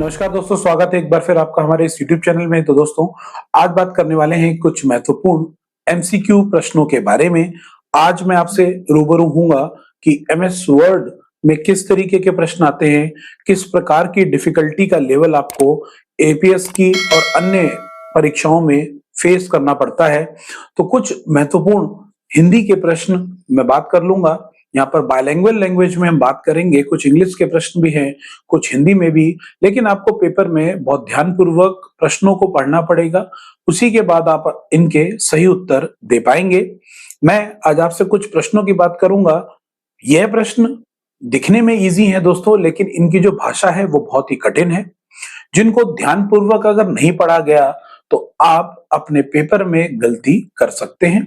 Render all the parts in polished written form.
नमस्कार दोस्तों, स्वागत है एक बार फिर आपका हमारे इस YouTube चैनल में। तो दोस्तों, आज बात करने वाले हैं कुछ महत्वपूर्ण एमसीक्यू प्रश्नों के बारे में। आज मैं आपसे रूबरू हूँगा कि एमएस वर्ड में किस तरीके के प्रश्न आते हैं, किस प्रकार की डिफिकल्टी का लेवल आपको एपीएस की और अन्य परीक्षाओं में फेस करना पड़ता है। तो कुछ महत्वपूर्ण हिंदी के प्रश्न मैं बात कर लूंगा। यहाँ पर बायलैंग्वेज लैंग्वेज में हम बात करेंगे, कुछ इंग्लिश के प्रश्न भी हैं, कुछ हिंदी में भी, लेकिन आपको पेपर में बहुत ध्यानपूर्वक प्रश्नों को पढ़ना पड़ेगा। उसी के बाद आप इनके सही उत्तर दे पाएंगे। मैं आज आपसे कुछ प्रश्नों की बात करूंगा। यह प्रश्न दिखने में इजी है दोस्तों, लेकिन इनकी जो भाषा है वो बहुत ही कठिन है, जिनको ध्यानपूर्वक अगर नहीं पढ़ा गया तो आप अपने पेपर में गलती कर सकते हैं।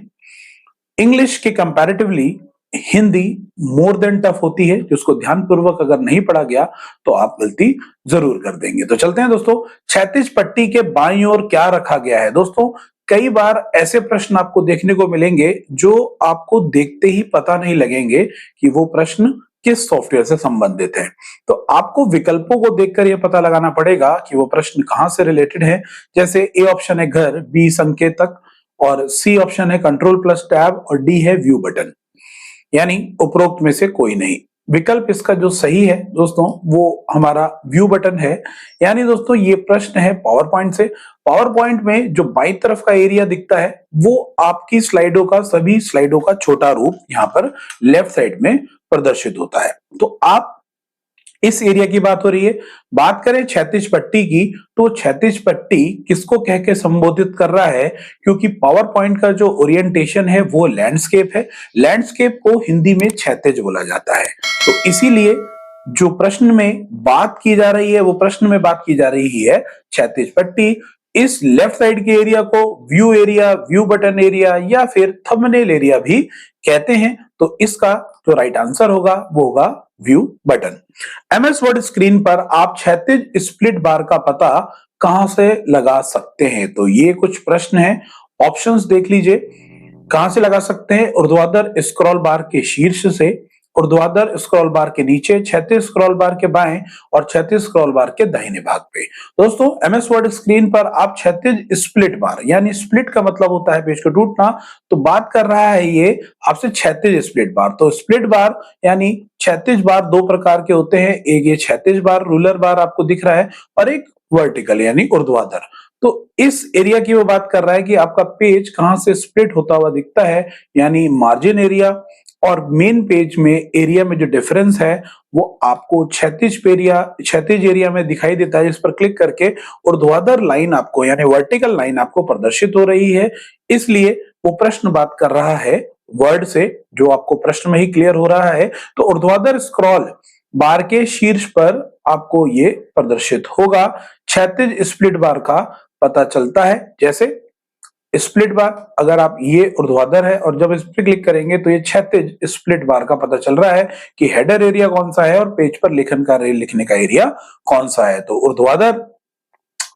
इंग्लिश के comparatively Hindi more than tough होती है, जिसको ध्यानपूर्वक अगर नहीं पढ़ा गया तो आप गलती जरूर कर देंगे। तो चलते हैं दोस्तों, क्षैतिज पट्टी के बाईं ओर क्या रखा गया है। दोस्तों, कई बार ऐसे प्रश्न आपको देखने को मिलेंगे जो आपको देखते ही पता नहीं लगेंगे कि वो प्रश्न किस सॉफ्टवेयर से संबंधित है। तो आपको विकल्पों को देखकर यह पता लगाना पड़ेगा कि वो प्रश्न कहां से रिलेटेड है। जैसे ए ऑप्शन है घर, बी संकेतक, और सी ऑप्शन है कंट्रोल प्लस टैब, और डी है व्यू बटन। यानी उपरोक्त में से कोई नहीं। विकल्प इसका जो सही है दोस्तों वो हमारा व्यू बटन है। यानी दोस्तों ये प्रश्न है पावर पॉइंट से। पावर पॉइंट में जो बाईं तरफ का एरिया दिखता है वो आपकी स्लाइडों का, सभी स्लाइडों का छोटा रूप यहाँ पर लेफ्ट साइड में प्रदर्शित होता है। तो आप इस एरिया की बात हो रही है। बात करें क्षैतिज पट्टी की, तो क्षैतिज पट्टी किसको कह के संबोधित कर रहा है, क्योंकि पावर पॉइंट का जो ओरिएंटेशन है वो लैंडस्केप है। लैंडस्केप को हिंदी में क्षैतिज बोला जाता है। तो इसीलिए जो प्रश्न में बात की जा रही है वो प्रश्न में बात की जा रही है क्षैतिज पट्टी। इस लेफ्ट साइड के एरिया को view area, view button area या फिर थंबनेल एरिया भी कहते हैं। तो इसका जो राइट आंसर होगा वो होगा view button. MS word screen पर आप क्षैतिज स्प्लिट बार का पता कहां से लगा सकते हैं। तो ये कुछ प्रश्न हैं, ऑप्शंस देख लीजिए। कहां से लगा सकते हैं? ऊर्ध्वाधर स्क्रॉल बार के शीर्ष से, ऊर्ध्वाधर स्क्रॉल बार के नीचे, क्षैतिज स्क्रॉल बार के बाएं और क्षैतिज स्क्रॉल बार के दाहिने भाग पे। दोस्तों, एमएस वर्ड स्क्रीन पर आप क्षैतिज स्प्लिट बार, यानी स्प्लिट का मतलब होता है पेज को टूटना, तो बात कर रहा है ये आपसे क्षैतिज स्प्लिट बार। तो स्प्लिट बार यानी क्षैतिज बार दो प्रकार के होते हैं। एक ये क्षैतिज बार, रूलर बार आपको दिख रहा है, और एक वर्टिकल यानी ऊर्ध्वाधर। तो इस एरिया की वो बात कर रहा है कि आपका पेज कहां से स्प्लिट होता हुआ दिखता है, यानी मार्जिन एरिया और मेन पेज में एरिया में जो डिफरेंस है वो आपको क्षैतिज एरिया में दिखाई देता है, जिस पर क्लिक करके ऊर्ध्वाधर लाइन आपको, यानी वर्टिकल लाइन आपको प्रदर्शित हो रही है। इसलिए वो प्रश्न बात कर रहा है वर्ड से, जो आपको प्रश्न में ही क्लियर हो रहा है। तो ऊर्ध्वाधर स्क्रॉल बार के शीर्ष पर आपको ये प्रदर्शित होगा। क्षैतिज स्प्लिट बार का पता चलता है। जैसे स्प्लिट बार, अगर आप ये ऊर्ध्वाधर है और जब इस पर क्लिक करेंगे तो ये क्षैतिज स्प्लिट बार का पता चल रहा है कि हेडर एरिया कौन सा है और पेज पर लेखन कार्य लिखने का एरिया कौन सा है। तो ऊर्ध्वाधर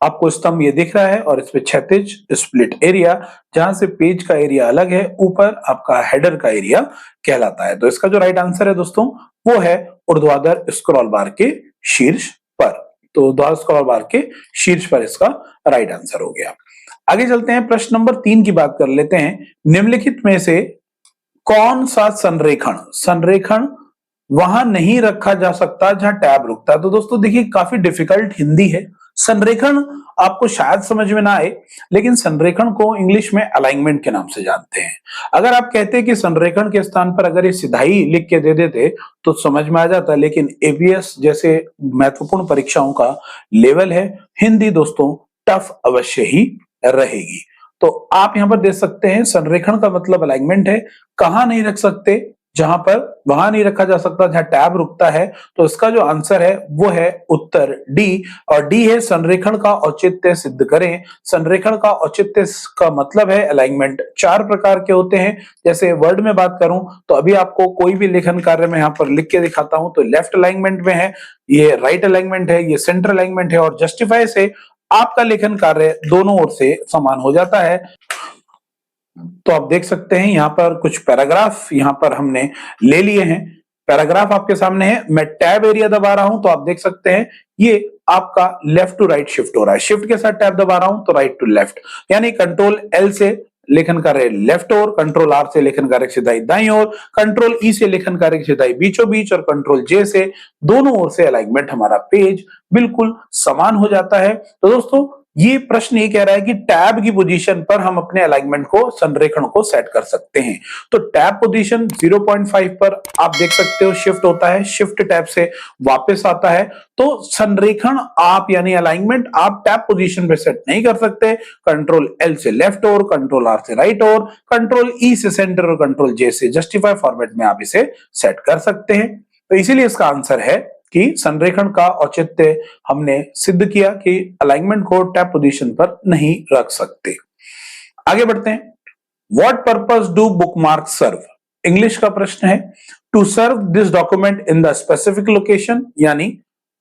आपको स्तंभ ये दिख रहा है और इस पे क्षैतिज स्प्लिट एरिया, जहां से पेज का एरिया अलग है, ऊपर आपका हेडर का एरिया कहलाता है। तो इसका जो राइट आंसर है दोस्तों वो है ऊर्ध्वाधर स्क्रॉल बार के शीर्ष पर। तो ऊर्ध्वाधर स्क्रॉल बार के शीर्ष पर इसका राइट आंसर हो गया। आगे चलते हैं, प्रश्न नंबर 3 की बात कर लेते हैं। निम्नलिखित में से कौन सा संरेखण वहां नहीं रखा जा सकता जहां टैब रुकता है। तो दोस्तों देखिए, काफी डिफिकल्ट हिंदी है। संरेखण आपको शायद समझ में ना आए, लेकिन संरेखण को इंग्लिश में अलाइनमेंट के नाम से जानते हैं। अगर आप कहते हैं कि संरेखण के स्थान पर अगर ये सिधाई लिख के दे देते तो समझ में आ जाता, लेकिन एपीएस जैसे महत्वपूर्ण परीक्षाओं का लेवल है, हिंदी दोस्तों टफ अवश्य ही रहेगी। तो आप यहां पर देख सकते हैं संरेखण का मतलब अलाइनमेंट है। कहां नहीं रख सकते? जहां पर वहां नहीं रखा जा सकता जहां टैब रुकता है। तो इसका जो आंसर है वो है उत्तर डी, और डी है संरेखण का औचित्य सिद्ध करें। संरेखण का औचित्य का मतलब है अलाइनमेंट। 4 प्रकार के होते हैं। जैसे वर्ड में बात करूं तो अभी आपको कोई भी लेखन कार्य में यहां पर लिख के दिखाता हूं, तो लेफ्ट अलाइनमेंट में है, ये राइट अलाइनमेंट है, ये सेंटर अलाइनमेंट है, और जस्टिफाई से आपका लेखन कार्य दोनों ओर से समान हो जाता है। तो आप देख सकते हैं यहां पर कुछ पैराग्राफ यहां पर हमने ले लिए हैं। पैराग्राफ आपके सामने है। मैं टैब एरिया दबा रहा हूं तो आप देख सकते हैं ये आपका लेफ्ट टू राइट शिफ्ट हो रहा है। शिफ्ट के साथ टैब दबा रहा हूं तो राइट टू लेफ्ट, यानी कंट्रोल एल से लेखन कार्य लेफ्ट ओर, कंट्रोल आर से लेखन कार्य सिधाई दाईं ओर, कंट्रोल ई से लेखन कार्य सिधाई बीचों बीच, और कंट्रोल जे से दोनों ओर से अलाइनमेंट हमारा पेज बिल्कुल समान हो जाता है। तो दोस्तों ये प्रश्न ये कह रहा है कि टैब की पोजीशन पर हम अपने अलाइनमेंट को, संरेखण को सेट कर सकते हैं। तो टैब पोजीशन 0.5 पर आप देख सकते हो शिफ्ट होता है, शिफ्ट टैब से वापस आता है। तो संरेखण आप यानी अलाइनमेंट आप टैब पोजीशन पे सेट नहीं कर सकते। कंट्रोल एल से लेफ्ट ओर, कंट्रोल आर से राइट ओर, कंट्रोल ई से सेंटर और कंट्रोल जे से जस्टिफाई फॉर्मेट में आप इसे सेट कर सकते हैं। तो इसीलिए इसका आंसर है कि संरेखण का औचित्य हमने सिद्ध किया कि अलाइनमेंट को टैब पोजीशन पर नहीं रख सकते। आगे बढ़ते हैं। What purpose do bookmark serve? English का प्रश्न है। To serve this document in the specific location, यानी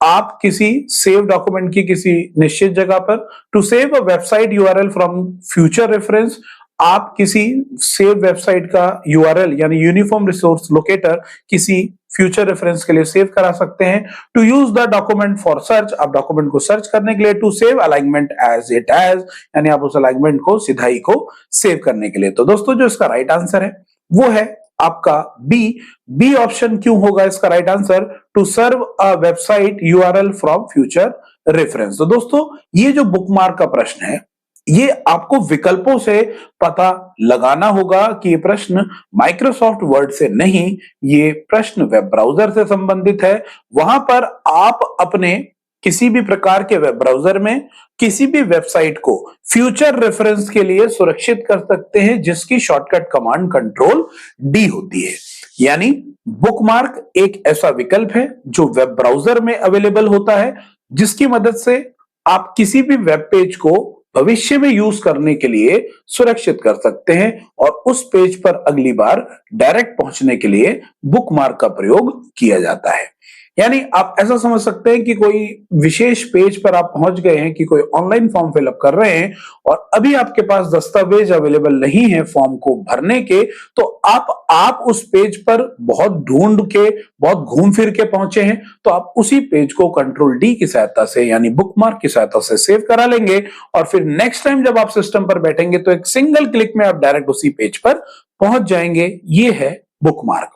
आप किसी सेव डॉक्यूमेंट की किसी निश्चित जगह पर। To save a website URL from future reference, आप किसी सेव वेबसाइट का यूआरएल यानी यूनिफॉर्म रिसोर्स लोकेटर किसी फ्यूचर रेफरेंस के लिए सेव करा सकते हैं। To use the document for search, आप डॉक्यूमेंट को सर्च करने के लिए। To save alignment as it is, यानी आप उस अलाइनमेंट को, सिधाई को सेव करने के लिए। तो दोस्तों जो इसका राइट आंसर है वो है आपका बी ऑप्शन। क्यों होगा इसका right answer? To serve a website URL from future reference. तो दोस्तों ये जो बुकमार्क का प्रश्न है, ये आपको विकल्पों से पता लगाना होगा कि ये प्रश्न माइक्रोसॉफ्ट वर्ड से नहीं, ये प्रश्न वेब ब्राउजर से संबंधित है। वहां पर आप अपने किसी भी प्रकार के वेब ब्राउजर में किसी भी वेबसाइट को फ्यूचर रेफरेंस के लिए सुरक्षित कर सकते हैं, जिसकी शॉर्टकट कमांड कंट्रोल डी होती है। यानी बुकमार्क एक ऐसा विकल्प है जो वेब ब्राउजर में अवेलेबल होता है, जिसकी मदद से आप किसी भी वेब पेज को भविष्य में यूज करने के लिए सुरक्षित कर सकते हैं, और उस पेज पर अगली बार डायरेक्ट पहुंचने के लिए बुकमार्क का प्रयोग किया जाता है। यानी आप ऐसा समझ सकते हैं कि कोई विशेष पेज पर आप पहुंच गए हैं, कि कोई ऑनलाइन फॉर्म फिलअप कर रहे हैं और अभी आपके पास दस्तावेज अवेलेबल नहीं है फॉर्म को भरने के, तो आप उस पेज पर बहुत ढूंढ के, बहुत घूम फिर के पहुंचे हैं, तो आप उसी पेज को कंट्रोल डी की सहायता से यानी बुकमार्क की सहायता से सेव करा लेंगे, और फिर नेक्स्ट टाइम जब आप सिस्टम पर बैठेंगे तो एक सिंगल क्लिक में आप डायरेक्ट उसी पेज पर पहुंच जाएंगे। ये है बुकमार्क।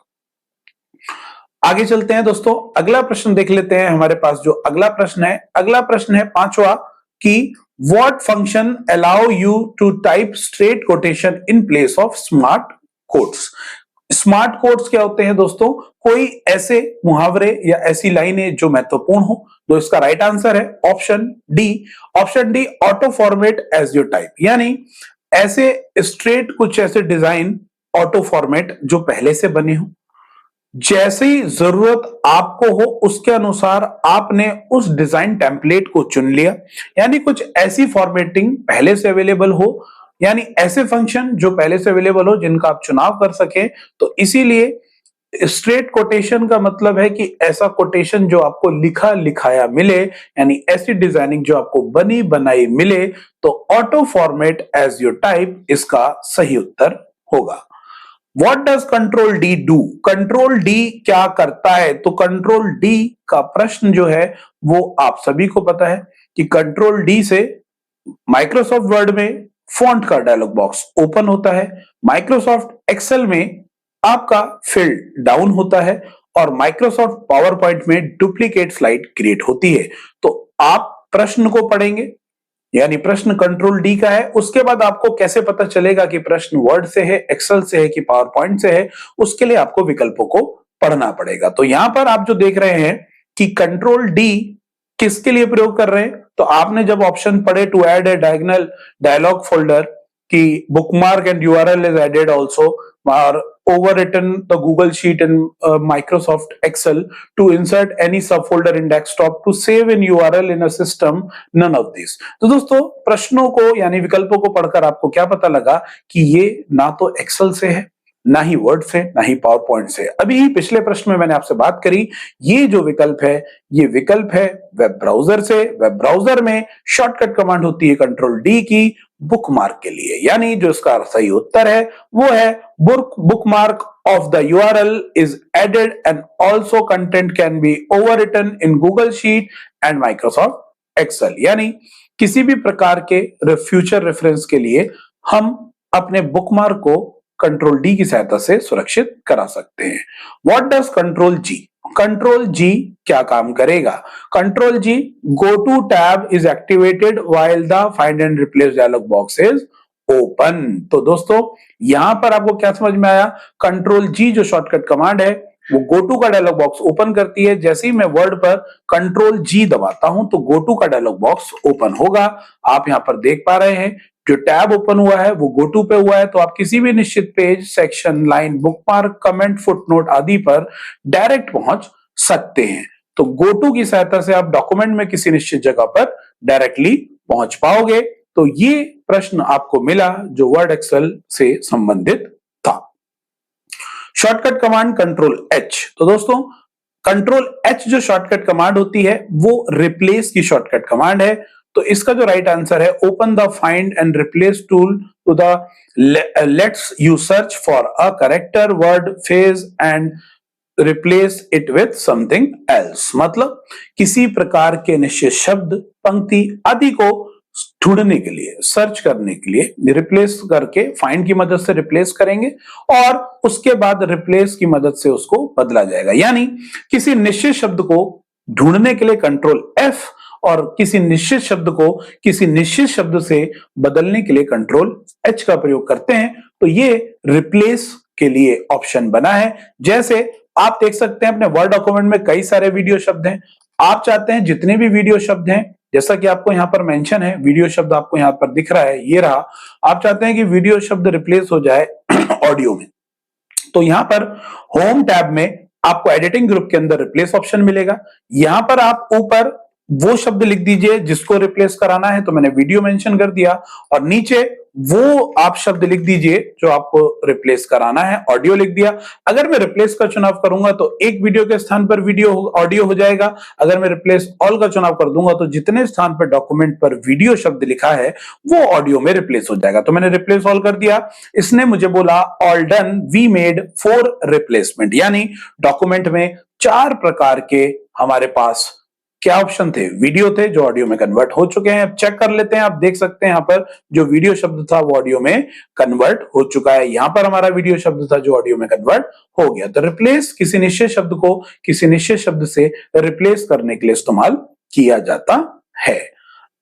आगे चलते हैं दोस्तों, अगला प्रश्न देख लेते हैं। हमारे पास जो अगला प्रश्न है पांचवा, कि what function allow you to type straight quotation in place of smart quotes? Smart quotes क्या होते हैं दोस्तों? कोई ऐसे मुहावरे या ऐसी लाइनें जो महत्वपूर्ण हो। तो इसका राइट आंसर है option D, auto format as your type, यानी ऐसे स्ट्रेट कुछ ऐसे डिजाइन ऑटो फॉर्मेट जो पहले से बने हो, जैसी जरूरत आपको हो उसके अनुसार आपने उस डिजाइन टेम्पलेट को चुन लिया, यानी कुछ ऐसी फॉर्मेटिंग पहले से अवेलेबल हो, यानी ऐसे फंक्शन जो पहले से अवेलेबल हो जिनका आप चुनाव कर सकें। तो इसीलिए स्ट्रेट कोटेशन का मतलब है कि ऐसा कोटेशन जो आपको लिखा लिखाया मिले, यानी ऐसी डिजाइनिंग जो आपको बनी बनाई मिले। तो auto format as your type इसका सही उत्तर होगा। What does control D do? Control D क्या करता है? तो कंट्रोल डी का प्रश्न जो है वो आप सभी को पता है कि कंट्रोल डी से माइक्रोसॉफ्ट वर्ड में फॉन्ट का डायलॉग बॉक्स ओपन होता है, माइक्रोसॉफ्ट एक्सेल में आपका फिल डाउन होता है, और माइक्रोसॉफ्ट पावर पॉइंट में डुप्लीकेट स्लाइड क्रिएट होती है। तो आप प्रश्न को पढ़ेंगे, यानी प्रश्न कंट्रोल डी का है, उसके बाद आपको कैसे पता चलेगा कि प्रश्न वर्ड से है, एक्सेल से है कि पावर पॉइंट से है, उसके लिए आपको विकल्पों को पढ़ना पड़ेगा। तो यहां पर आप जो देख रहे हैं कि कंट्रोल डी किसके लिए प्रयोग कर रहे हैं, तो आपने जब ऑप्शन पढ़े to add a diagonal dialog folder कि bookmark and URL is added also, और overwritten the Google Sheet in Microsoft Excel to insert any subfolder in desktop to save in URL in a system, none of these। तो दोस्तों प्रश्नों को यानी विकल्पों को पढ़कर आपको क्या पता लगा कि ये ना तो एक्सेल से है, ना ही वर्ड से, ना ही पावर पॉइंट से। अभी पिछले प्रश्न में मैंने आपसे बात करी, ये जो विकल्प है ये विकल्प है वेब ब्राउजर से। वेब ब्राउजर में शॉर्टकट कमांड होती है कंट्रोल डी की बुकमार्क के लिए, यानी जो इसका सही उत्तर है वो है bookmark of the URL is added and also content can be overwritten in Google Sheet and Microsoft Excel. यानी किसी भी प्रकार के फ्यूचर रेफरेंस के लिए हम अपने बुकमार्क को कंट्रोल डी की सहायता से सुरक्षित करा सकते हैं। What does control G? Control G क्या काम करेगा? Control G, go to tab is activated while the find and replace dialog box is open. तो दोस्तों यहां पर आपको क्या समझ में आया? कंट्रोल जी जो शॉर्टकट कमांड है वो गो टू का डायलॉग बॉक्स ओपन करती है। जैसे ही मैं वर्ड पर कंट्रोल जी दबाता हूं तो गो टू का डायलॉग बॉक्स ओपन होगा। आप यहां पर देख पा रहे हैं जो टैब ओपन हुआ है वो गो टू पे हुआ है। तो आप किसी भी निश्चित page, section, line, bookmark, comment, footnote आदि पर डायरेक्ट पहुंच सकते हैं। तो गो टू की सहायता से आप डॉक्यूमेंट में किसी निश्चित जगह पर डायरेक्टली पहुंच पाओगे। तो ये प्रश्न आपको मिला जो वर्ड एक्सेल से संबंधित था। Shortcut command control H. तो दोस्तों कंट्रोल एच जो शॉर्टकट कमांड होती है वो रिप्लेस की शॉर्टकट कमांड है। तो इसका जो राइट आंसर है, open the find and replace tool to the lets you search for a character, word, phrase and replace it with something else. मतलब किसी प्रकार के निश्चित शब्द, पंक्ति आदि को ढूंढने के लिए, सर्च करने के लिए रिप्लेस करके फाइंड की मदद से रिप्लेस करेंगे और उसके बाद रिप्लेस की मदद से उसको बदला जाएगा। यानी किसी निश्चित शब्द को ढूंढने के लिए कंट्रोल एफ और किसी निश्चित शब्द को किसी निश्चित शब्द से बदलने के लिए कंट्रोल एच का प्रयोग करते हैं। तो ये रिप्लेस के लिए ऑप्शन बना है। जैसे आप देख सकते हैं अपने वर्ड डॉक्यूमेंट में कई सारे वीडियो शब्द हैं। आप चाहते हैं जितने भी वीडियो शब्द हैं, जैसा कि आपको यहाँ पर मेंशन है, वीडियो शब्द आपको यहाँ पर दिख रहा है, ये रहा। आप चाहते हैं कि वीडियो शब्द रिप्लेस हो जाए ऑडियो में। तो यहाँ पर होम टैब में आपको एडिटिंग ग्रुप के अंदर रिप्लेस ऑप्शन मिलेगा। यहां पर आप ऊपर वो शब्द लिख दीजिए जिसको रिप्लेस कराना है, तो मैंने वीडियो मेंशन कर दिया, और नीचे वो आप शब्द लिख दीजिए जो आपको रिप्लेस कराना है, ऑडियो लिख दिया। अगर मैं रिप्लेस का चुनाव करूंगा तो एक वीडियो के स्थान पर वीडियो ऑडियो हो जाएगा। अगर मैं रिप्लेस ऑल का चुनाव कर दूंगा तो जितने स्थान पर डॉक्यूमेंट पर वीडियो शब्द लिखा है वो ऑडियो में रिप्लेस हो जाएगा। तो मैंने रिप्लेस ऑल कर दिया। इसने मुझे बोला all done, we made 4 replacement. यानी डॉक्यूमेंट में 4 प्रकार के हमारे पास क्या ऑप्शन थे? वीडियो थे जो ऑडियो में कन्वर्ट हो चुके हैं। अब चेक कर लेते हैं। आप देख सकते हैं यहाँ पर जो वीडियो शब्द था वो ऑडियो में कन्वर्ट हो चुका है। यहाँ पर हमारा वीडियो शब्द था जो ऑडियो में कन्वर्ट हो गया। तो रिप्लेस किसी निश्चित शब्द को किसी निश्चित शब्द से रिप्लेस करने के लिए इस्तेमाल किया जाता है।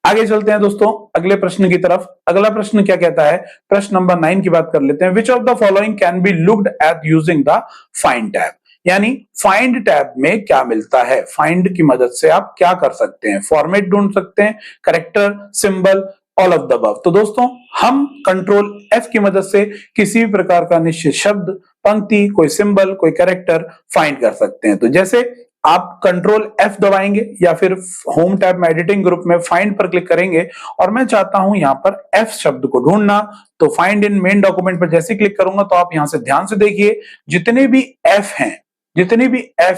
आगे चलते हैं दोस्तों अगले प्रश्न की तरफ। अगला प्रश्न क्या कहता है? प्रश्न नंबर 9 की बात कर लेते हैं। Which of the following can be looked at using the find tab? यानी फाइंड टैब में क्या मिलता है? फाइंड की मदद से आप क्या कर सकते हैं? फॉर्मेट ढूंढ सकते हैं, character, symbol, all of the above. तो दोस्तों हम कंट्रोल एफ की मदद से किसी भी प्रकार का निश्चित शब्द, पंक्ति, कोई सिंबल, कोई कैरेक्टर फाइंड कर सकते हैं। तो जैसे आप कंट्रोल एफ दबाएंगे या फिर होम टैब में एडिटिंग ग्रुप में फाइंड पर क्लिक करेंगे और मैं चाहता हूं यहां पर एफ शब्द को ढूंढना, तो फाइंड इन मेन डॉक्यूमेंट पर जैसे क्लिक करूंगा तो आप यहां से ध्यान से देखिए जितने भी एफ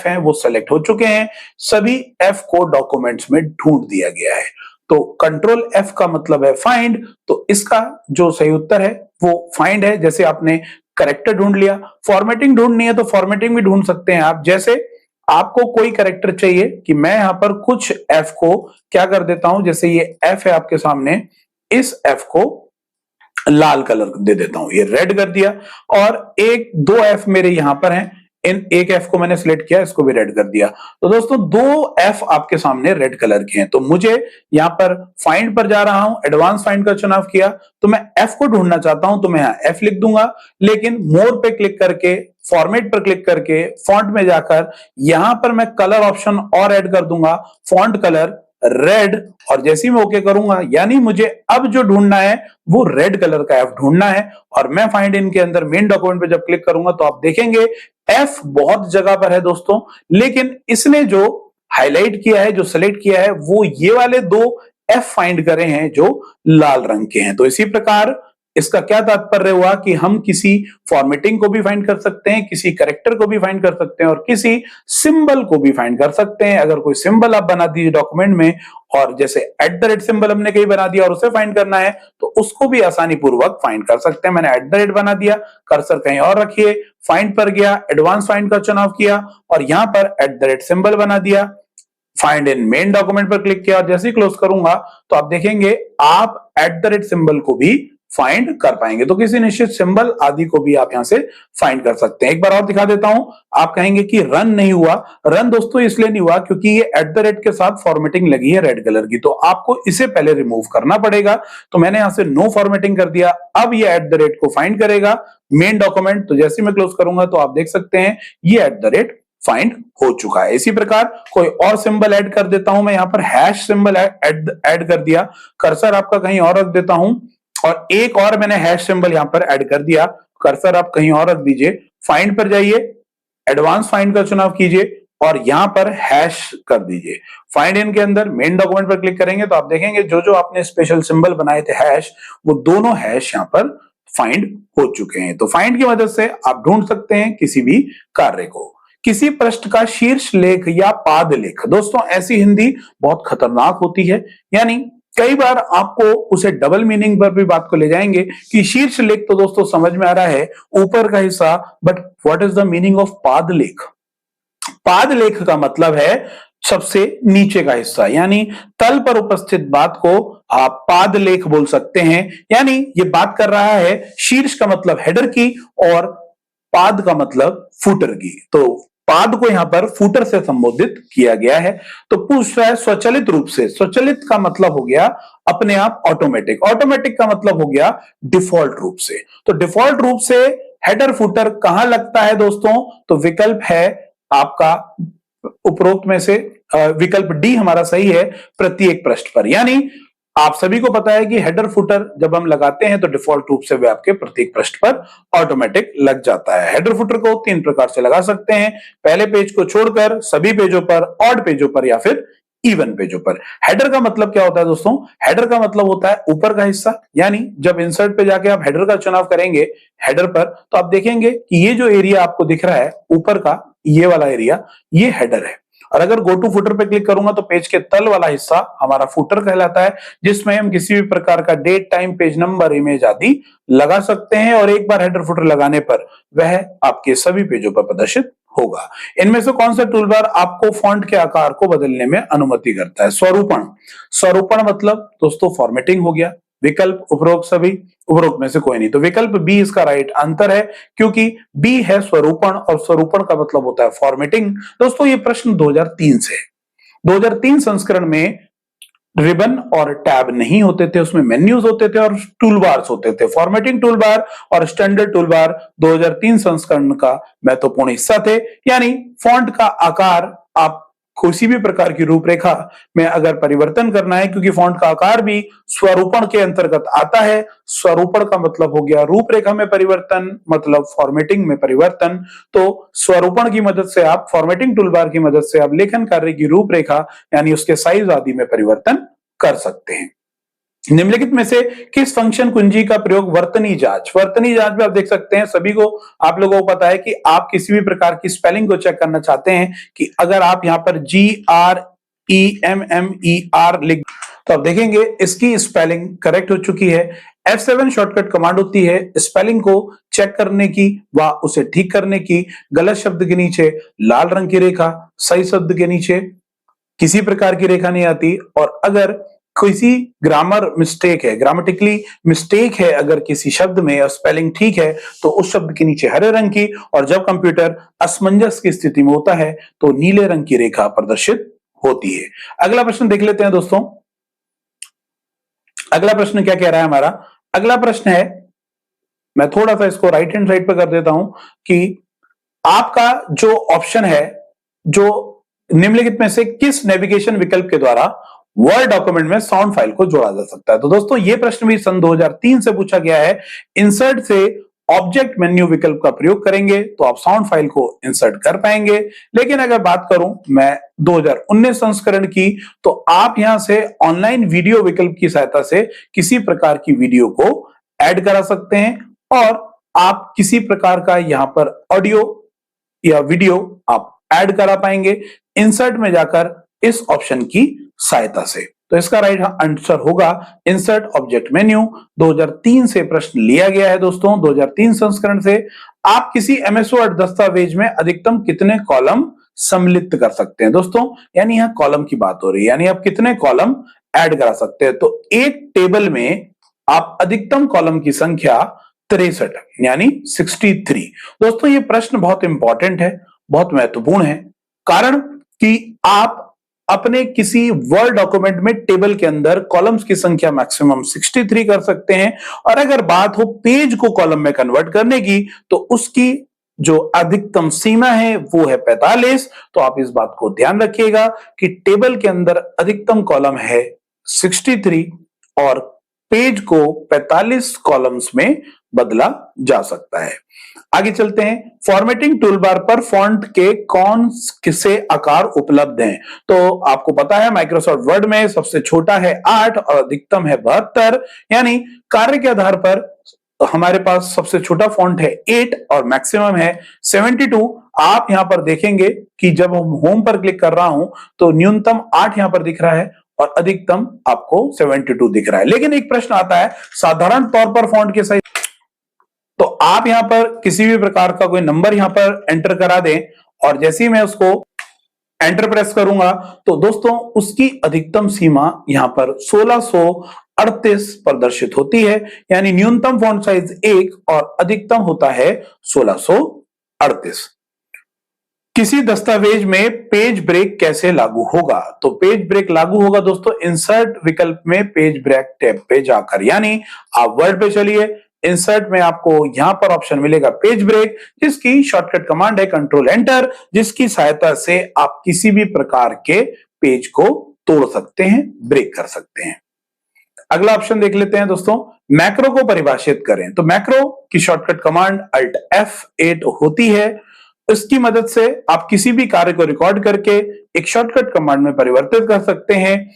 हैं वो सेलेक्ट हो चुके हैं। सभी एफ को डॉक्यूमेंट्स में ढूंढ दिया गया है। तो कंट्रोल एफ का मतलब है फाइंड। तो इसका जो सही उत्तर है वो फाइंड है। जैसे आपने कैरेक्टर ढूंढ लिया, फॉर्मेटिंग ढूंढनी है तो फॉर्मेटिंग भी ढूंढ सकते हैं आप। जैसे आपको कोई कैरेक्टर चाहिए कि मैं यहां पर कुछ एफ को क्या कर देता हूं, जैसे ये एफ है आपके सामने, इस एफ को लाल कलर दे देता हूं, ये रेड कर दिया। और एक दो एफ मेरे यहां पर हैं, इन एक एफ को मैंने सिलेक्ट किया, इसको भी रेड कर दिया। तो दोस्तों 2 एफ आपके सामने रेड कलर के हैं। तो मुझे यहां पर फाइंड पर जा रहा हूं, एडवांस फाइंड का चुनाव किया, तो मैं एफ को ढूंढना चाहता हूं तो मैं यहां एफ लिख दूंगा। लेकिन मोर पे क्लिक करके, फॉर्मेट पर क्लिक करके, फॉन्ट में जाकर यहां पर मैं कलर ऑप्शन और ऐड कर दूंगा, फॉन्ट कलर रेड, और जैसे ही मैं ओके करूंगा यानी मुझे अब जो ढूंढना है वो रेड कलर का एफ ढूंढना है। और मैं फाइंड इन के अंदर मेन डॉक्यूमेंट पे जब क्लिक करूंगा तो आप देखेंगे एफ बहुत जगह पर है दोस्तों, लेकिन इसने जो हाईलाइट किया है, जो सेलेक्ट किया है, वो ये वाले 2 एफ फाइंड करे हैं जो लाल रंग के हैं। तो इसी प्रकार इसका क्या तात्पर्य हुआ कि हम किसी फॉर्मेटिंग को भी फाइंड कर सकते हैं, किसी कैरेक्टर को भी फाइंड कर सकते हैं और किसी सिंबल को भी फाइंड कर सकते हैं। अगर कोई सिंबल आप बना दीजिए डॉक्यूमेंट में, और जैसे @ सिंबल हमने कहीं बना दिया और उसे फाइंड करना है तो उसको भी आसानी पूर्वक फाइंड कर सकते हैं। मैंने @ बना दिया, कर्सर कहीं और रखिए, फाइंड पर गया, एडवांस फाइंड का चुनाव किया और यहां पर @ सिंबल बना दिया, फाइंड इन मेन डॉक्यूमेंट पर क्लिक किया और जैसे ही क्लोज करूंगा तो आप देखेंगे आप @ सिंबल को भी फाइंड कर पाएंगे। तो किसी निश्चित सिंबल आदि को भी आप यहां से फाइंड कर सकते हैं। एक बार और दिखा देता हूं। आप कहेंगे कि रन नहीं हुआ। रन दोस्तों इसलिए नहीं हुआ क्योंकि ये @ के साथ फॉर्मेटिंग लगी है रेड कलर की, तो आपको इसे पहले रिमूव करना पड़ेगा। तो मैंने यहां से नो फॉर्मेटिंग कर दिया। अब ये @ को फाइंड करेगा मेन डॉक्यूमेंट। तो जैसे मैं क्लोज करूंगा तो आप देख सकते हैं ये @ फाइंड हो चुका है। इसी प्रकार कोई और सिंबल ऐड कर देता हूं। मैं यहां पर हैश सिंबल ऐड कर दिया। कर्सर आपका कहीं और रख देता हूं और एक और मैंने हैश सिंबल यहां पर ऐड कर दिया। कर्सर आप कहीं और रख दीजिए। फाइंड पर जाइए, एडवांस फाइंड का चुनाव कीजिए और यहां पर हैश कर दीजिए। फाइंड इन के अंदर मेन डॉक्यूमेंट पर क्लिक करेंगे तो आप देखेंगे जो जो आपने स्पेशल सिंबल बनाए थे हैश, वो दोनों हैश यहां पर फाइंड हो चुके हैं। तो फाइंड की मदद से आप ढूंढ सकते हैं किसी भी कार्य को। किसी पृष्ठ का शीर्ष लेख या पाद लेख, दोस्तों ऐसी हिंदी बहुत खतरनाक होती है, यानी कई बार आपको उसे डबल मीनिंग पर भी बात को ले जाएंगे कि शीर्ष लेख तो दोस्तों समझ में आ रहा है ऊपर का हिस्सा, but what is the meaning of पाद लेख? पाद लेख का मतलब है सबसे नीचे का हिस्सा, यानी तल पर उपस्थित बात को आप पाद लेख बोल सकते हैं। यानी ये बात कर रहा है शीर्ष का मतलब हेडर की और पाद का मतलब फुटर की। तो पाद को यहां पर फुटर से संबोधित किया गया है। तो पूछ रहा है स्वचालित रूप से। स्वचालित का मतलब हो गया अपने आप, ऑटोमेटिक। ऑटोमेटिक का मतलब हो गया डिफॉल्ट रूप से। तो डिफॉल्ट रूप से हेडर फुटर कहां लगता है दोस्तों? तो विकल्प है आपका उपरोक्त में से विकल्प डी हमारा सही है, प्रत्येक पृष्ठ पर। यानी आप सभी को पता है कि हेडर फुटर जब हम लगाते हैं तो डिफॉल्ट रूप से वे आपके प्रत्येक पृष्ठ पर ऑटोमेटिक लग जाता है। हेडर फुटर को 3 प्रकार से लगा सकते हैं, पहले पेज को छोड़कर, सभी पेजों पर, ऑड पेजों पर या फिर इवन पेजों पर। हेडर का मतलब क्या होता है दोस्तों? हेडर का मतलब होता है ऊपर का हिस्सा। यानी जब इंसर्ट पे जाके आप हेडर का चुनाव करेंगे हेडर पर, तो आप देखेंगे कि ये जो एरिया आपको दिख रहा है ऊपर का, ये वाला एरिया, ये हेडर है। और अगर गो टू फुटर पे क्लिक करूंगा तो पेज के तल वाला हिस्सा हमारा फुटर कहलाता है, जिसमें हम किसी भी प्रकार का date, time, page number, image आदि लगा सकते हैं। और एक बार हेडर फुटर लगाने पर वह आपके सभी पेजों पर प्रदर्शित होगा। इनमें से कौन सा टूलबार आपको फॉन्ट के आकार को बदलने में अनुमति करता है? स्वरूपण। स्वरूपण मतलब दोस्तों फॉर्मेटिंग हो गया। विकल्प उपरोक्त सभी, उपरोक्त में से कोई नहीं। तो विकल्प बी इसका राइट आंसर है, क्योंकि बी है स्वरूपण और स्वरूपण का मतलब होता है फॉर्मेटिंग। दोस्तों ये प्रश्न 2003 से है। 2003 संस्करण में रिबन और टैब नहीं होते थे, उसमें मेन्यूज होते थे और टूलबार्स होते थे। फॉर्मेटिंग टूलबार और स्टैंडर्ड टूलबार 2003 संस्करण का महत्वपूर्ण हिस्सा थे। यानी फॉन्ट का आकार आप किसी भी प्रकार की रूपरेखा में अगर परिवर्तन करना है, क्योंकि फॉन्ट का आकार भी स्वरूपण के अंतर्गत आता है। स्वरूपण का मतलब हो गया रूपरेखा में परिवर्तन, मतलब फॉर्मेटिंग में परिवर्तन। तो स्वरूपण की मदद से आप, फॉर्मेटिंग टूलबार की मदद से आप लेखन कार्य की रूपरेखा यानी उसके साइज आदि में परिवर्तन कर सकते हैं। निम्नलिखित में से किस फंक्शन कुंजी का प्रयोग वर्तनी जांच? वर्तनी जांच में आप देख सकते हैं, सभी को, आप लोगों को पता है कि आप किसी भी प्रकार की स्पेलिंग को चेक करना चाहते हैं कि अगर आप यहां पर GREMMER लिख, तो आप देखेंगे इसकी स्पेलिंग करेक्ट हो चुकी है। F7 शॉर्टकट कमांड होती है स्पेलिंग को चेक करने की व उसे ठीक करने की। गलत शब्द के नीचे लाल रंग की रेखा, सही शब्द के नीचे किसी प्रकार की रेखा नहीं आती। और अगर किसी ग्रामर मिस्टेक है, ग्रामेटिकली मिस्टेक है अगर किसी शब्द में और स्पेलिंग ठीक है, तो उस शब्द के नीचे हरे रंग की, और जब कंप्यूटर असमंजस की स्थिति में होता है तो नीले रंग की रेखा प्रदर्शित होती है। अगला प्रश्न देख लेते हैं दोस्तों। अगला प्रश्न क्या कह रहा है हमारा? अगला प्रश्न है, मैं थोड़ा सा इसको राइट हैंड साइड पर कर देता हूं, कि आपका जो ऑप्शन है, जो निम्नलिखित में से किस नेविगेशन विकल्प के द्वारा वर्ड डॉक्यूमेंट में साउंड फाइल को जोड़ा जा सकता है? तो दोस्तों ये प्रश्न भी सन 2003 से पूछा गया है। इंसर्ट से ऑब्जेक्ट मेन्यू विकल्प का प्रयोग करेंगे तो आप साउंड फाइल को इंसर्ट कर पाएंगे। लेकिन अगर बात करूं मैं 2019 संस्करण की, तो आप यहां से ऑनलाइन वीडियो विकल्प की सहायता से किसी प्रकार की वीडियो को ऐड करा सकते हैं और आप किसी प्रकार का यहां पर ऑडियो या वीडियो आप ऐड करा पाएंगे इंसर्ट में जाकर इस ऑप्शन की सहायता से। तो इसका राइट आंसर होगा इंसर्ट ऑब्जेक्ट मेन्यू। 2003 से प्रश्न लिया गया है दोस्तों। 2003 संस्करण से आप किसी एमएस वर्ड दस्तावेज में अधिकतम कितने कॉलम सम्मिलित कर सकते हैं दोस्तों। यानी यहाँ कॉलम की बात हो रही है, यानी आप कितने कॉलम ऐड करा सकते हैं। तो एक टेबल में आप अधिकतम कॉलम की संख्या 63 यानी 63। दोस्तों ये प्रश्न बहुत इंपॉर्टेंट है, बहुत महत्वपूर्ण है, कारण कि आप अपने किसी वर्ड डॉक्यूमेंट में टेबल के अंदर कॉलम्स की संख्या मैक्सिमम 63 कर सकते हैं, और अगर बात हो पेज को कॉलम में कन्वर्ट करने की तो उसकी जो अधिकतम सीमा है वो है 45। तो आप इस बात को ध्यान रखिएगा कि टेबल के अंदर अधिकतम कॉलम है 63 और पेज को 45 कॉलम्स में बदला जा सकता है। आगे चलते हैं, फॉर्मेटिंग टूलबार पर फॉन्ट के कौन किसे आकार उपलब्ध हैं। तो आपको पता है माइक्रोसॉफ्ट वर्ड में सबसे छोटा है 8 और अधिकतम है 72, यानी कार्य के आधार पर हमारे पास सबसे छोटा फॉन्ट है 8 और मैक्सिमम है 72। आप यहां पर देखेंगे कि जब हम होम पर क्लिक कर रहा हूं तो न्यूनतम 8 यहां पर दिख रहा है और अधिकतम आपको 72 दिख रहा है। लेकिन एक प्रश्न आता है, साधारण तौर पर फॉन्ट के साइज, तो आप यहां पर किसी भी प्रकार का कोई नंबर यहां पर एंटर करा दें और जैसे ही मैं उसको एंटर प्रेस करूंगा तो दोस्तों उसकी अधिकतम सीमा यहां पर 1638 प्रदर्शित होती है, यानी न्यूनतम फॉन्ट साइज 1 और अधिकतम होता है 1638। किसी दस्तावेज में पेज ब्रेक कैसे लागू होगा। तो पेज ब्रेक लागू होगा दोस्तों इंसर्ट विकल्प में पेज ब्रेक टैब पे जाकर, यानी आप वर्ड पे चलिए, इंसर्ट में आपको यहां पर ऑप्शन मिलेगा पेज ब्रेक, जिसकी शॉर्टकट कमांड है कंट्रोल एंटर, जिसकी सहायता से आप किसी भी प्रकार के पेज को तोड़ सकते हैं, ब्रेक कर सकते हैं। अगला ऑप्शन देख लेते हैं दोस्तों, मैक्रो को परिभाषित करें। तो मैक्रो की शॉर्टकट कमांड अल्ट F8 होती है, इसकी मदद से आप किसी भी कार्य को रिकॉर्ड करके एक शॉर्टकट कमांड में परिवर्तित कर सकते हैं।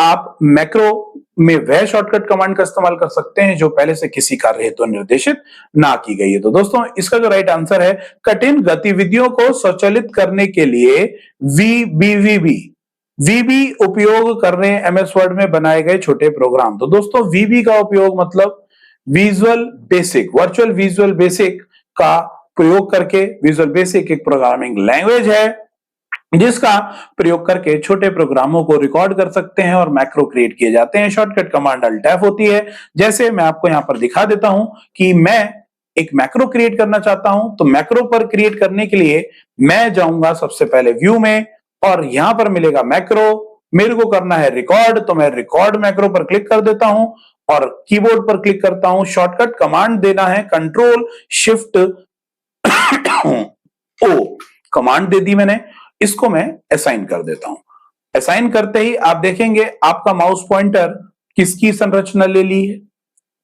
आप मैक्रो में वह शॉर्टकट कमांड का इस्तेमाल कर सकते हैं जो पहले से किसी कार्य हेतु निर्देशित ना की गई है। तो दोस्तों इसका जो राइट आंसर है, कठिन गतिविधियों को स्वचालित करने के लिए वीबी उपयोग करने एमएस वर्ड में बनाए गए छोटे प्रोग्राम। तो दोस्तों वीबी का उपयोग मतलब वर्चुअल विजुअल बेसिक का प्रयोग करके, विजुअल बेसिक एक प्रोग्रामिंग लैंग्वेज है जिसका प्रयोग करके छोटे प्रोग्रामों को रिकॉर्ड कर सकते हैं और मैक्रो क्रिएट किए जाते हैं। शॉर्टकट कमांड अल्ट F होती है। जैसे मैं आपको यहां पर दिखा देता हूं कि मैं एक मैक्रो क्रिएट करना चाहता हूं, तो मैक्रो पर क्रिएट करने के लिए मैं जाऊंगा सबसे पहले व्यू में और यहां पर मिलेगा मैक्रो, मेरे को करना है रिकॉर्ड, तो मैं रिकॉर्ड मैक्रो पर क्लिक कर देता हूं और कीबोर्ड पर क्लिक करता हूं। शॉर्टकट कमांड देना है कंट्रोल शिफ्ट ओ, कमांड दे दी मैंने, इसको मैं असाइन कर देता हूं। असाइन करते ही आप देखेंगे आपका माउस पॉइंटर किसकी संरचना ले ली है,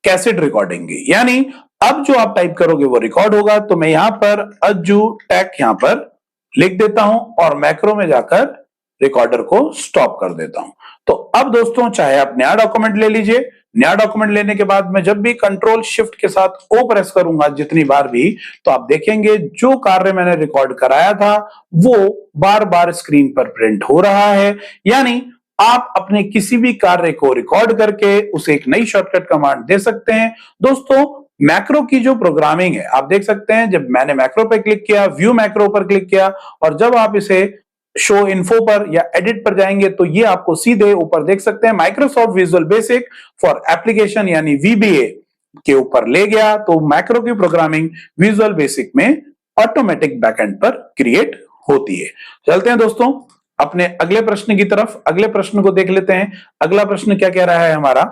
कैसेट रिकॉर्डिंग की, यानी अब जो आप टाइप करोगे वो रिकॉर्ड होगा। तो मैं यहां पर अज्जू टैक यहां पर लिख देता हूं और मैक्रो में जाकर रिकॉर्डर को स्टॉप कर देता हूं। तो अब दोस्तों चाहे आप नया डॉक्यूमेंट ले लीजिए, नया डॉक्यूमेंट लेने के बाद मैं जब भी कंट्रोल शिफ्ट के साथ ओ प्रेस करूंगा जितनी बार भी, तो आप देखेंगे जो कार्य मैंने रिकॉर्ड कराया था वो बार बार स्क्रीन पर प्रिंट हो रहा है। यानी आप अपने किसी भी कार्य को रिकॉर्ड करके उसे एक नई शॉर्टकट कमांड दे सकते हैं। दोस्तों मैक्रो की जो प्रोग्रामिंग है आप देख सकते हैं, जब मैंने मैक्रो पर क्लिक किया, व्यू मैक्रो पर क्लिक किया और जब आप इसे शो इन्फो पर या एडिट पर जाएंगे तो ये आपको सीधे ऊपर देख सकते हैं Microsoft visual basic for application यानी VBA के ऊपर ले गया। तो मैक्रो की प्रोग्रामिंग विजुअल बेसिक में ऑटोमेटिक बैकएंड पर क्रिएट होती है। चलते हैं दोस्तों अपने अगले प्रश्न की तरफ, अगले प्रश्न को देख लेते हैं। अगला प्रश्न क्या कह रहा है हमारा,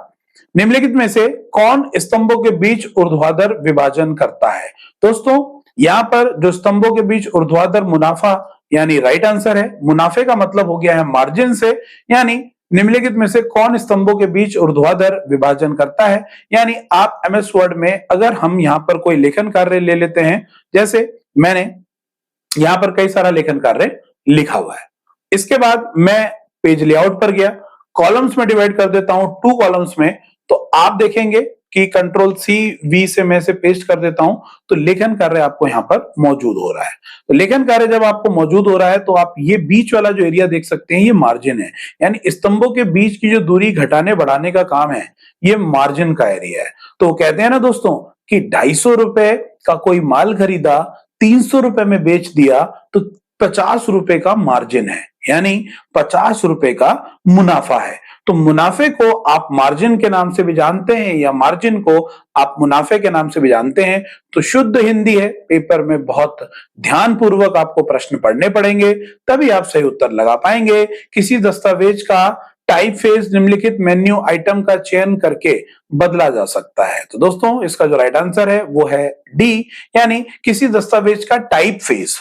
निम्नलिखित में से कौन स्तंभों के बीच ऊर्ध्वाधर विभाजन करता है। दोस्तों यहां पर जो स्तंभों के बीच ऊर्ध्वाधर मुनाफा यानी राइट आंसर है, मुनाफे का मतलब हो गया है मार्जिन से, यानी निम्नलिखित में से कौन स्तंभों के बीच ऊर्ध्वाधर विभाजन करता है। यानी आप एमएस वर्ड में अगर हम यहां पर कोई लेखन कार्य ले लेते हैं, जैसे मैंने यहां पर कई सारा लेखन कार्य लिखा हुआ है, इसके बाद मैं पेज लेआउट पर गया, कॉलम्स में डिवाइड कर देता हूं 2 कॉलम्स में, तो आप देखेंगे कि कंट्रोल C V से मैं इसे पेस्ट कर देता हूं तो लेखन कार्य आपको यहां पर मौजूद हो रहा है। तो लेखन कार्य जब आपको मौजूद हो रहा है तो आप ये बीच वाला जो एरिया देख सकते हैं ये मार्जिन है, यानी स्तंभों के बीच की जो दूरी घटाने बढ़ाने का काम है ये मार्जिन का एरिया है। तो कहते हैं ना दोस्तों कि 250 रुपए का कोई माल खरीदा 300 रुपए में बेच दिया तो ₹50 का मार्जिन है, यानी ₹50 का मुनाफा है। तो मुनाफे को आप मार्जिन के नाम से भी जानते हैं या मार्जिन को आप मुनाफे के नाम से भी जानते हैं। तो शुद्ध हिंदी है, पेपर में बहुत ध्यानपूर्वक आपको प्रश्न पढ़ने पड़ेंगे, तभी आप सही उत्तर लगा पाएंगे। किसी दस्तावेज का टाइप फेज निम्नलिखित मेन्यू आइटम का चयन करके बदला जा सकता है। तो दोस्तों इसका जो राइट आंसर है वो है डी, यानी किसी दस्तावेज का टाइप फेज,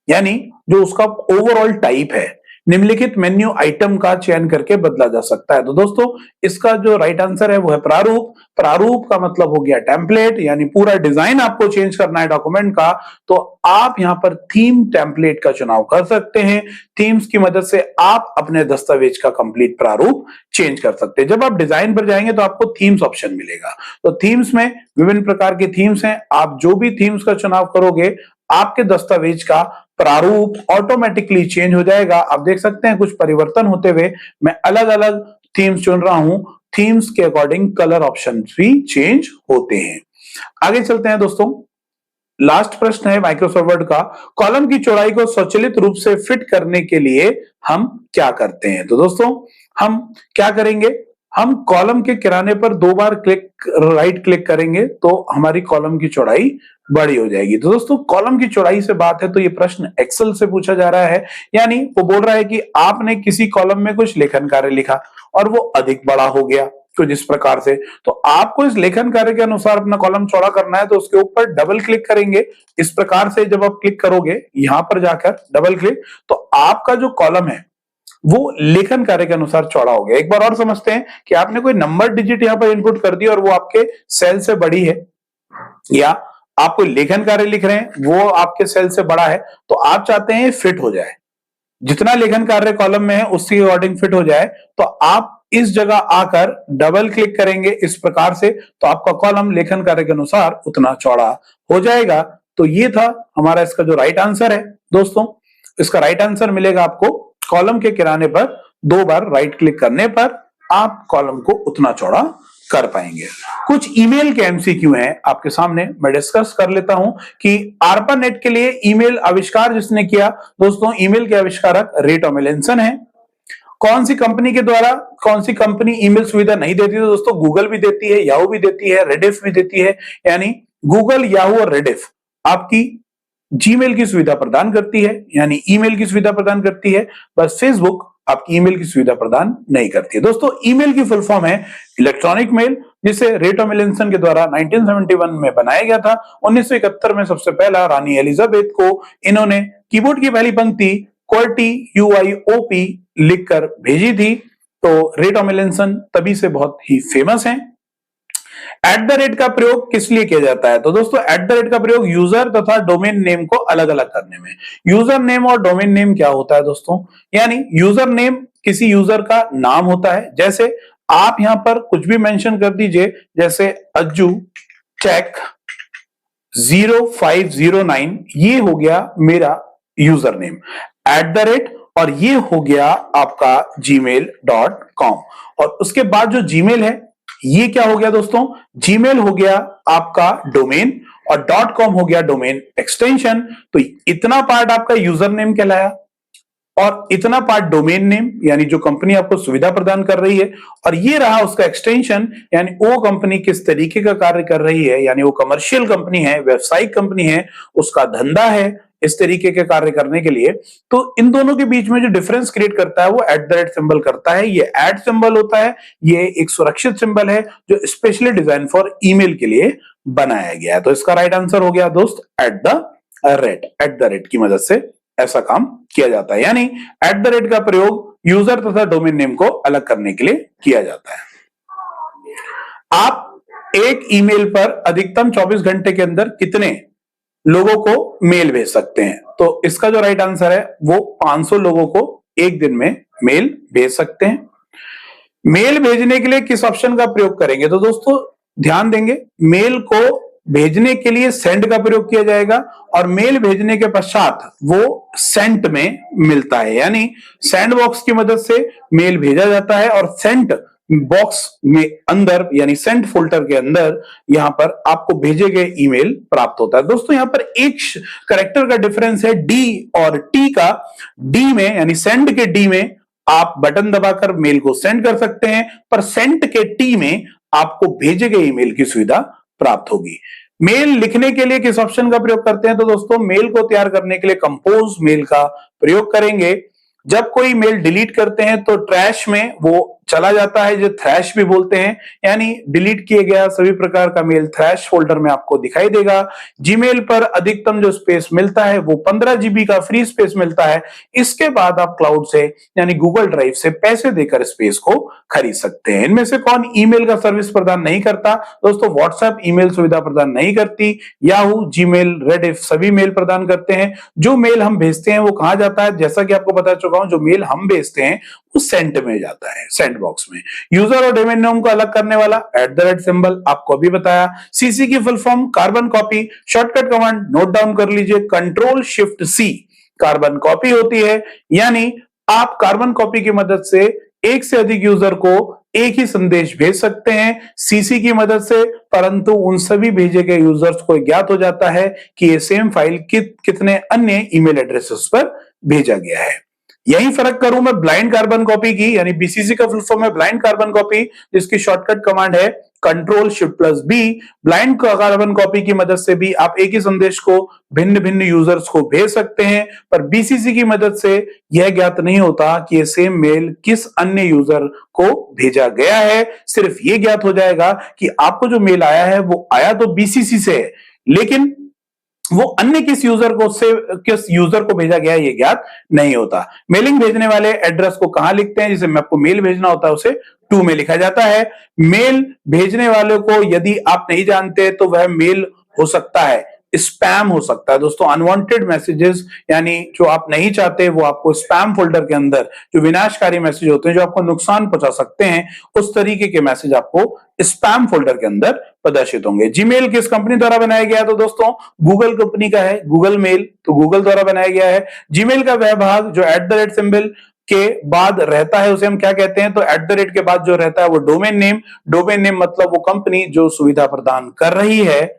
यानी जो उसका ओवरऑल टाइप है, निम्नलिखित मेन्यू आइटम का चयन करके बदला जा सकता है। तो दोस्तों इसका जो राइट आंसर है वो है प्रारूप। प्रारूप का मतलब हो गया टेम्पलेट, यानी पूरा डिजाइन आपको चेंज करना है डॉक्यूमेंट का, तो आप यहां पर थीम टेम्पलेट का चुनाव कर सकते हैं। थीम्स की मदद से आप अपने दस्तावेज का कंप्लीट प्रारूप चेंज कर सकते हैं। जब आप डिजाइन पर जाएंगे तो आपको थीम्स ऑप्शन मिलेगा। तो थीम्स में विभिन्न प्रकार की थीम्स हैं, आप जो भी थीम्स का चुनाव करोगे आपके दस्तावेज का प्रारूप ऑटोमेटिकली चेंज हो जाएगा। आप देख सकते हैं कुछ परिवर्तन होते हुए, मैं अलग अलग थीम्स चुन रहा हूं, थीम्स के अकॉर्डिंग कलर ऑप्शन भी चेंज होते हैं। आगे चलते हैं दोस्तों, लास्ट प्रश्न है माइक्रोसॉफ्ट वर्ड का, कॉलम की चौड़ाई को स्वचालित रूप से फिट करने के लिए हम क्या करते हैं। तो दोस्तों हम क्या करेंगे, हम कॉलम के किनारे पर 2 बार राइट क्लिक करेंगे तो हमारी कॉलम की चौड़ाई बड़ी हो जाएगी। तो दोस्तों कॉलम की चौड़ाई से बात है तो ये प्रश्न एक्सेल से पूछा जा रहा है, यानी वो बोल रहा है कि आपने किसी कॉलम में कुछ लेखन कार्य लिखा और वो अधिक बड़ा हो गया कुछ इस प्रकार से, तो आपको इस लेखन कार्य के अनुसार अपना कॉलम चौड़ा करना है। तो उसके ऊपर डबल क्लिक करेंगे, इस प्रकार से जब आप क्लिक करोगे यहां पर जाकर डबल क्लिक, तो आपका जो कॉलम है वो लेखन कार्य के अनुसार चौड़ा हो गया। एक बार और समझते हैं कि आपने कोई नंबर डिजिट यहां पर इनपुट कर दी और वो आपके सेल से बड़ी है, या आप कोई लेखन कार्य लिख रहे हैं वो आपके सेल से बड़ा है, तो आप चाहते हैं फिट हो जाए, जितना लेखन कार्य कॉलम में है उसके अकॉर्डिंग फिट हो जाए, तो आप इस जगह आकर डबल क्लिक करेंगे इस प्रकार से, तो आपका कॉलम लेखन कार्य के अनुसार उतना चौड़ा हो जाएगा। तो ये था हमारा इसका जो राइट आंसर है दोस्तों। इसका राइट आंसर मिलेगा आपको, कॉलम के किनारे पर 2 बार राइट क्लिक करने पर आप कॉलम को उतना चौड़ा कर पाएंगे। कुछ ईमेल के एमसीक्यू हैं आपके सामने, मैं डिस्कस कर लेता हूं कि ARPANET के लिए ईमेल आविष्कार जिसने किया, दोस्तों ईमेल के आविष्कारक रे टॉमलिंसन है। कौन सी कंपनी के द्वारा कौन सी कंपनी ईमेल सुविधा नहीं देती, तो दोस्तों गूगल भी देती है, याहू भी देती है, रेडिफ भी देती है, यानी गूगल, याहू और रेडिफ आपकी जीमेल की सुविधा प्रदान करती है, यानी ईमेल की सुविधा प्रदान करती है, बस फेसबुक आपकी ईमेल की सुविधा प्रदान नहीं करती है। दोस्तों ईमेल की फुल फॉर्म है इलेक्ट्रॉनिक मेल, जिसे रे टॉमलिंसन के द्वारा 1971 में बनाया गया था। 1971 में सबसे पहला रानी एलिजाबेथ को इन्होंने कीबोर्ड की पहली पंक्ति QWERTY लिखकर भेजी थी। तो रे टॉमलिंसन तभी से बहुत ही फेमस हैं। @ का प्रयोग किस लिए किया जाता है, तो दोस्तों @ का प्रयोग यूजर तथा डोमेन नेम को अलग अलग करने में। यूजर नेम और डोमेन नेम क्या होता है दोस्तों, यानी यूजर नेम किसी यूजर का नाम होता है, जैसे आप यहां पर कुछ भी मेंशन कर दीजिए, जैसे अज्जू टेक 0509, ये हो गया मेरा यूजर नेम। @ और ये हो गया आपका gmail.com, और उसके बाद जो जीमेल है ये क्या हो गया दोस्तों, जीमेल हो गया आपका डोमेन और .com हो गया डोमेन एक्सटेंशन। तो इतना पार्ट आपका यूजर नेम कहलाया और इतना पार्ट डोमेन नेम, यानी जो कंपनी आपको सुविधा प्रदान कर रही है, और ये रहा उसका एक्सटेंशन, यानी वो कंपनी किस तरीके का कार्य कर रही है, यानी वो कमर्शियल कंपनी है, व्यावसायिक कंपनी है, उसका धंधा है इस तरीके के कार्य करने के लिए। तो इन दोनों के बीच में जो डिफरेंस क्रिएट करता है वो @ सिंबल करता है। ये ऐड सिंबल होता है, ये एक सुरक्षित सिंबल है जो स्पेशली डिजाइन फॉर ईमेल के लिए बनाया गया है। तो इसका राइट आंसर हो गया दोस्त @ की मदद से ऐसा काम किया जाता है, यानी @ का प्रयोग यूजर तथा डोमेन नेम को अलग करने के लिए किया जाता है। आप एक ईमेल पर अधिकतम 24 घंटे के अंदर कितने लोगों को मेल भेज सकते हैं, तो इसका जो राइट आंसर है वो 500 लोगों को एक दिन में मेल भेज सकते हैं। मेल भेजने के लिए किस ऑप्शन का प्रयोग करेंगे, तो दोस्तों ध्यान देंगे, मेल को भेजने के लिए सेंड का प्रयोग किया जाएगा और मेल भेजने के पश्चात वो सेंट में मिलता है, यानी सैंड बॉक्स की मदद से मेल भेजा जाता है और सेंट बॉक्स में अंदर यानी सेंड फोल्डर के अंदर यहां पर आपको भेजे गए ईमेल प्राप्त होता है। दोस्तों यहां पर एक कैरेक्टर का डिफरेंस है डी और टी का। डी में यानी सेंड के डी में आप बटन दबाकर मेल को सेंड कर सकते हैं, पर सेंड के टी में आपको भेजे गए ईमेल की सुविधा प्राप्त होगी। मेल लिखने के लिए किस ऑप्शन का प्रयोग करते हैं? तो दोस्तों मेल को तैयार करने के लिए कंपोज मेल का प्रयोग करेंगे। जब कोई मेल डिलीट करते हैं तो ट्रैश में वो चला जाता है, जो थ्रैश भी बोलते हैं, यानी डिलीट किए गया सभी प्रकार का मेल थ्रैश फोल्डर में आपको दिखाई देगा। जीमेल पर अधिकतम जो स्पेस मिलता है वो 15 जीबी का फ्री स्पेस मिलता है। इसके बाद आप क्लाउड से यानी गूगल ड्राइव से पैसे देकर स्पेस को खरीद सकते हैं। इनमें से कौन ईमेल का सर्विस प्रदान नहीं करता? दोस्तों व्हाट्सएप ईमेल सुविधा प्रदान नहीं करती, याहू, जीमेल, रेडिफ सभी मेल प्रदान करते हैं। जो मेल हम भेजते हैं वो कहां जाता है? जैसा कि आपको बता चुका हूं, जो मेल हम भेजते हैं वो सेंट में जाता है, सेंट बॉक्स में। यूजर और डोमेन नेम को अलग करने वाला @ सिंबल आपको अभी बताया। सीसी की full form carbon copy. Shortcut command not down कर लीजिए, Ctrl+Shift+C कार्बन कॉपी होती है, यानी आप कार्बन कॉपी की मदद से एक से अधिक यूजर को एक ही संदेश भेज सकते हैं सीसी की मदद से, परंतु उन सभी भेजे गए यूजर्स को ज्ञात हो जाता है कि ये सेम फाइल कितने अन्य ईमेल एड्रेसेस पर भेजा गया है। यही फर्क करूं मैं ब्लाइंड कार्बन कॉपी की, यानी बीसीसी का फुल फॉर्म है ब्लाइंड कार्बन कॉपी, जिसकी शॉर्टकट कमांड है Ctrl+Shift+B। ब्लाइंड कार्बन कॉपी की मदद से भी आप एक ही संदेश को भिन्न भिन्न यूजर्स को भेज सकते हैं, पर बीसीसी की मदद से यह ज्ञात नहीं होता कि यह सेम मेल किस अन्य यूजर को भेजा गया है। सिर्फ यह ज्ञात हो जाएगा कि आपको जो मेल आया है वो आया तो बीसीसी से है, लेकिन वो अन्य किस यूजर को भेजा गया ये ज्ञात नहीं होता। मेलिंग भेजने वाले एड्रेस को कहां लिखते हैं? जिसे आपको मेल भेजना होता है उसे टू में लिखा जाता है। मेल भेजने वाले को यदि आप नहीं जानते तो वह मेल हो सकता है स्पैम हो सकता है। दोस्तों अनवांटेड मैसेजेस यानी जो आप नहीं चाहते वो आपको स्पैम फोल्डर के अंदर, जो विनाशकारी मैसेज होते हैं जो आपको नुकसान पहुंचा सकते हैं, उस तरीके के मैसेज आपको स्पैम फोल्डर के अंदर प्रदर्शित होंगे। जीमेल किस कंपनी द्वारा बनाया गया है? तो दोस्तों गूगल कंपनी का है, गूगल मेल तो गूगल द्वारा बनाया गया है। जीमेल का वह भाग जो @ सिंबल के बाद रहता है उसे हम क्या कहते हैं? तो @ के बाद जो रहता है वो डोमेन नेम। डोमेन नेम मतलब वो कंपनी जो सुविधा प्रदान कर रही है।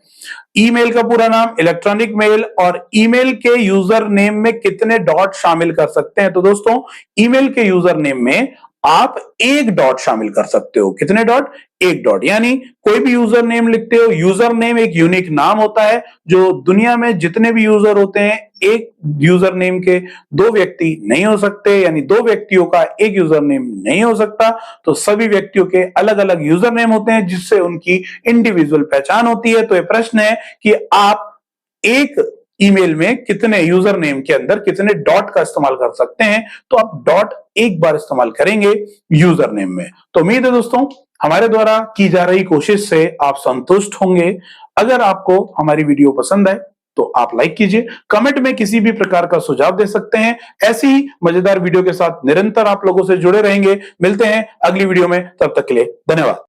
ईमेल का पूरा नाम, इलेक्ट्रॉनिक मेल, और ईमेल के यूजर नेम में कितने डॉट शामिल कर सकते हैं? तो दोस्तों ईमेल के यूजर नेम में आप एक डॉट शामिल कर सकते हो। कितने डॉट? एक डॉट। यानी कोई भी यूजर नेम लिखते हो, यूजर नेम एक यूनिक नाम होता है। जो दुनिया में जितने भी यूजर होते हैं, एक यूजर नेम के दो व्यक्ति नहीं हो सकते, यानी दो व्यक्तियों का एक यूजर नेम नहीं हो सकता। तो सभी व्यक्तियों के अलग अलग यूजर नेम होते हैं जिससे उनकी इंडिविजुअल पहचान होती है। तो ये प्रश्न है कि आप एक ईमेल में कितने यूजर नेम के अंदर कितने डॉट का इस्तेमाल कर सकते हैं? तो आप डॉट एक बार इस्तेमाल करेंगे यूजर नेम में। तो उम्मीद है दोस्तों हमारे द्वारा की जा रही कोशिश से आप संतुष्ट होंगे। अगर आपको हमारी वीडियो पसंद आए तो आप लाइक कीजिए, कमेंट में किसी भी प्रकार का सुझाव दे सकते हैं। ऐसी ही मजेदार वीडियो के साथ निरंतर आप लोगों से जुड़े रहेंगे। मिलते हैं अगली वीडियो में, तब तक के लिए धन्यवाद।